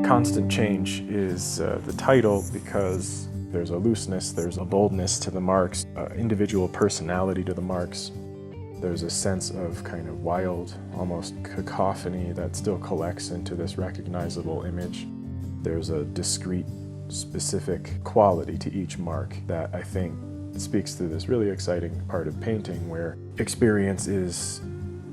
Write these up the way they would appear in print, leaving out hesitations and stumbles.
Constant change is the title because there's a looseness, there's a boldness to the marks, individual personality to the marks. There's a sense of kind of wild, almost cacophony that still collects into this recognizable image. There's a discrete, specific quality to each mark that I think speaks to this really exciting part of painting where experience is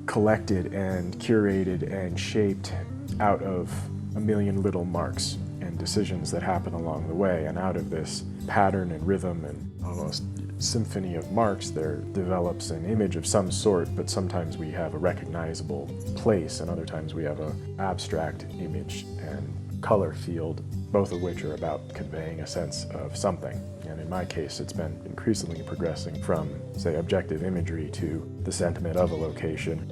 collected and curated and shaped out of a million little marks and decisions that happen along the way. And out of this pattern and rhythm and almost symphony of marks, there develops an image of some sort, but sometimes we have a recognizable place and other times we have an abstract image and color field, both of which are about conveying a sense of something. And in my case, it's been increasingly progressing from, say, objective imagery to the sentiment of a location.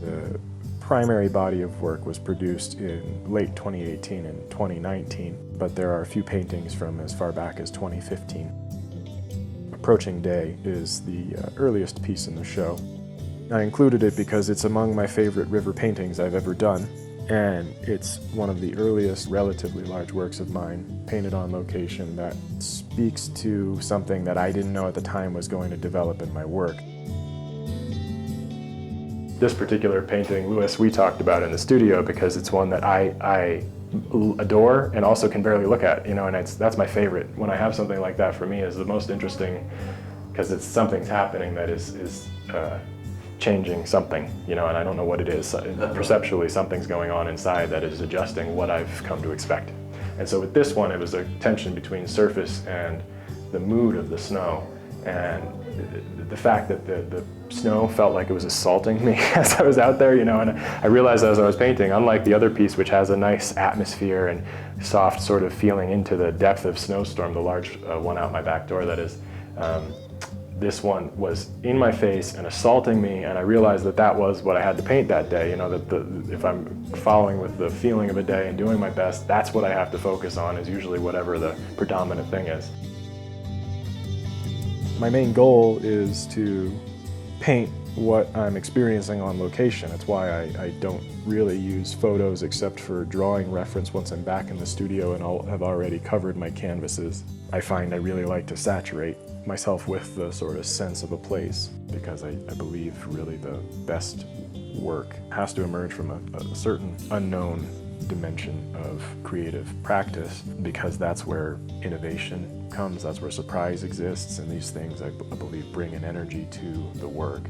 The primary body of work was produced in late 2018 and 2019, but there are a few paintings from as far back as 2015. Approaching Day is the earliest piece in the show. I included it because it's among my favorite river paintings I've ever done, and it's one of the earliest relatively large works of mine painted on location that speaks to something that I didn't know at the time was going to develop in my work. This particular painting, Lewis, we talked about in the studio because it's one that I adore and also can barely look at, you know, and that's my favorite. When I have something like that, for me, is the most interesting because it's something's happening that is changing something, you know, and I don't know what it is. Perceptually, something's going on inside that is adjusting what I've come to expect. And so with this one, it was a tension between surface and the mood of the snow, and the fact that the snow felt like it was assaulting me as I was out there, you know, and I realized as I was painting, unlike the other piece, which has a nice atmosphere and soft sort of feeling into the depth of snowstorm, the large one out my back door that is, this one was in my face and assaulting me, and I realized that that was what I had to paint that day, you know, that if I'm following with the feeling of a day and doing my best, that's what I have to focus on, is usually whatever the predominant thing is. My main goal is to paint what I'm experiencing on location. That's why I don't really use photos except for drawing reference once I'm back in the studio and I'll have already covered my canvases. I find I really like to saturate myself with the sort of sense of a place because I believe really the best work has to emerge from a certain unknown dimension of creative practice, because that's where innovation comes, that's where surprise exists, and these things I believe bring an energy to the work.